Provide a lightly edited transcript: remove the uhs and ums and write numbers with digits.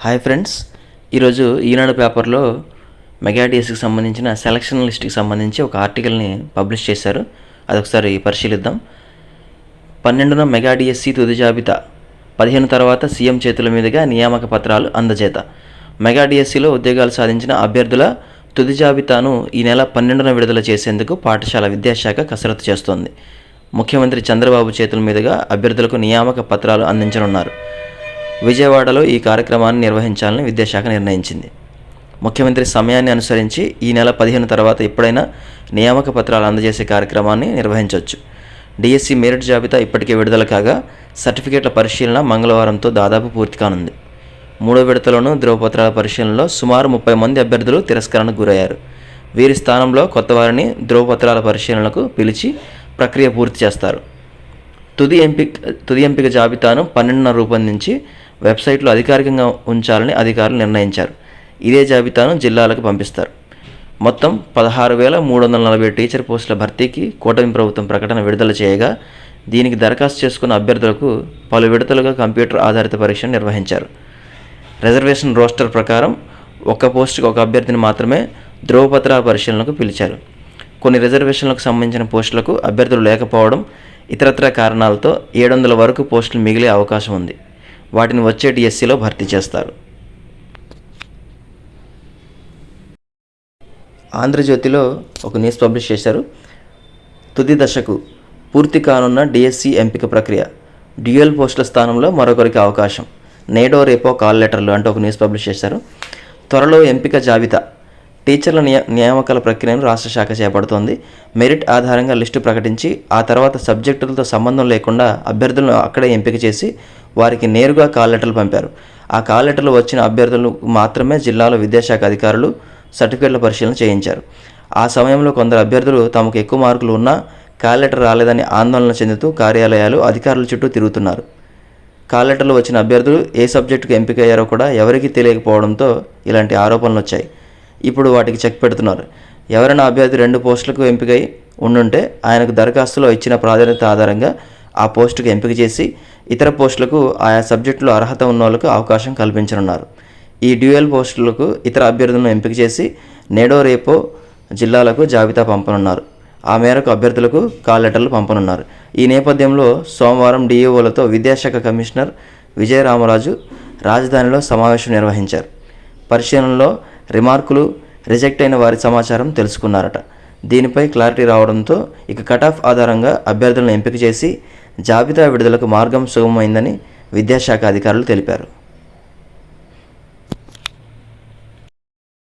Hi friends, ఈరోజు ఈనాడు పేపర్లో mega డిఎస్సికి సంబంధించిన సెలక్షన్ లిస్ట్కి సంబంధించి ఒక ఆర్టికల్ని పబ్లిష్ చేశారు. అదొకసారి పరిశీలిద్దాం. 12న మెగా డిఎస్సి తుది జాబితా, 15 తర్వాత సీఎం చేతుల మీదుగా నియామక పత్రాలు అందజేత. మెగా డిఎస్సిలో ఉద్యోగాలు సాధించిన అభ్యర్థుల తుది జాబితాను ఈ నెల 12న విడుదల చేసేందుకు పాఠశాల విద్యాశాఖ కసరత్తు చేస్తోంది. ముఖ్యమంత్రి చంద్రబాబు చేతుల మీదుగా అభ్యర్థులకు నియామక పత్రాలు అందించనున్నారు. విజయవాడలో ఈ కార్యక్రమాన్ని నిర్వహించాలని విద్యాశాఖ నిర్ణయించింది. ముఖ్యమంత్రి సమయాన్ని అనుసరించి ఈ నెల 15 తర్వాత ఎప్పుడైనా నియామక పత్రాలు అందజేసే కార్యక్రమాన్ని నిర్వహించవచ్చు. డిఎస్సి మెరిట్ జాబితా ఇప్పటికే విడుదల కాగా సర్టిఫికేట్ల పరిశీలన మంగళవారంతో దాదాపు పూర్తి కానుంది. 3వ విడతలోనూ ధ్రువపత్రాల పరిశీలనలో సుమారు 30 మంది అభ్యర్థులు తిరస్కరణకు గురయ్యారు. వీరి స్థానంలో కొత్త వారిని ధ్రువపత్రాల పరిశీలనకు పిలిచి ప్రక్రియ పూర్తి చేస్తారు. తుది ఎంపిక జాబితాను 12న రూపొందించి వెబ్సైట్లో అధికారికంగా ఉంచాలని అధికారులు నిర్ణయించారు. ఇదే జాబితాను జిల్లాలకు పంపిస్తారు. మొత్తం 16,340 టీచర్ పోస్టుల భర్తీకి కూటమి ప్రభుత్వం ప్రకటన విడుదల చేయగా దీనికి దరఖాస్తు చేసుకున్న అభ్యర్థులకు పలు విడతలుగా కంప్యూటర్ ఆధారిత పరీక్షను నిర్వహించారు. రిజర్వేషన్ రోస్టర్ ప్రకారం ఒక్క పోస్టుకు ఒక అభ్యర్థిని మాత్రమే ధ్రువపత్రాల పరిశీలనకు పిలిచారు. కొన్ని రిజర్వేషన్లకు సంబంధించిన పోస్టులకు అభ్యర్థులు లేకపోవడం, ఇతరత్ర కారణాలతో 700 వరకు పోస్టులు మిగిలే అవకాశం ఉంది. వాటిని వచ్చే డిఎస్సిలో భర్తీ చేస్తారు. ఆంధ్రజ్యోతిలో ఒక న్యూస్ పబ్లిష్ చేశారు. తుది దశకు పూర్తి కానున్న డిఎస్సి ఎంపిక ప్రక్రియ, డ్యూయల్ పోస్టుల స్థానంలో మరొకరికి అవకాశం, నేడో రేపో కాల్ లెటర్లు అంటూ ఒక న్యూస్ పబ్లిష్ చేశారు. త్వరలో ఎంపిక జాబితా, టీచర్ల నియామకాల ప్రక్రియను రాష్ట్ర శాఖ చేపడుతోంది. మెరిట్ ఆధారంగా లిస్టు ప్రకటించి ఆ తర్వాత సబ్జెక్టులతో సంబంధం లేకుండా అభ్యర్థులను అక్కడే ఎంపిక చేసి వారికి నేరుగా కాల్ లెటర్లు పంపారు. ఆ కాల్ లెటర్లు వచ్చిన అభ్యర్థులకు మాత్రమే జిల్లాలో విద్యాశాఖ అధికారులు సర్టిఫికేట్ల పరిశీలన చేయించారు. ఆ సమయంలో కొందరు అభ్యర్థులు తమకు ఎక్కువ మార్కులు ఉన్నా కాల్ లెటర్ రాలేదని ఆందోళన చెందుతూ కార్యాలయాలు, అధికారుల చుట్టూ తిరుగుతున్నారు. కాల్ లెటర్లు వచ్చిన అభ్యర్థులు ఏ సబ్జెక్టుకు ఎంపికయ్యారో కూడా ఎవరికీ తెలియకపోవడంతో ఇలాంటి ఆరోపణలు వచ్చాయి. ఇప్పుడు వాటికి చెక్ పెడుతున్నారు. ఎవరైనా అభ్యర్థి 2 పోస్టులకు ఎంపికై ఉండుంటే ఆయనకు దరఖాస్తులో ఇచ్చిన ప్రాధాన్యత ఆధారంగా ఆ పోస్టుకు ఎంపిక చేసి ఇతర పోస్టులకు ఆయా సబ్జెక్టులో అర్హత ఉన్న వాళ్ళకు అవకాశం కల్పించనున్నారు. ఈ డ్యూయల్ పోస్టులకు ఇతర అభ్యర్థులను ఎంపిక చేసి నేడో రేపో జిల్లాలకు జాబితా పంపనున్నారు. ఆ మేరకు అభ్యర్థులకు కాల్ లెటర్లు పంపనున్నారు. ఈ నేపథ్యంలో సోమవారం డిఈఓలతో విద్యాశాఖ కమిషనర్ విజయరామరాజు రాజధానిలో సమావేశం నిర్వహించారు. పరిశీలనలో రిమార్కులు, రిజెక్ట్ అయిన వారి సమాచారం తెలుసుకున్నారట. దీనిపై క్లారిటీ రావడంతో ఇక కటాఫ్ ఆధారంగా అభ్యర్థులను ఎంపిక చేసి జాబితా విడుదలకు మార్గం సుగమమైందని విద్యాశాఖ అధికారులు తెలిపారు.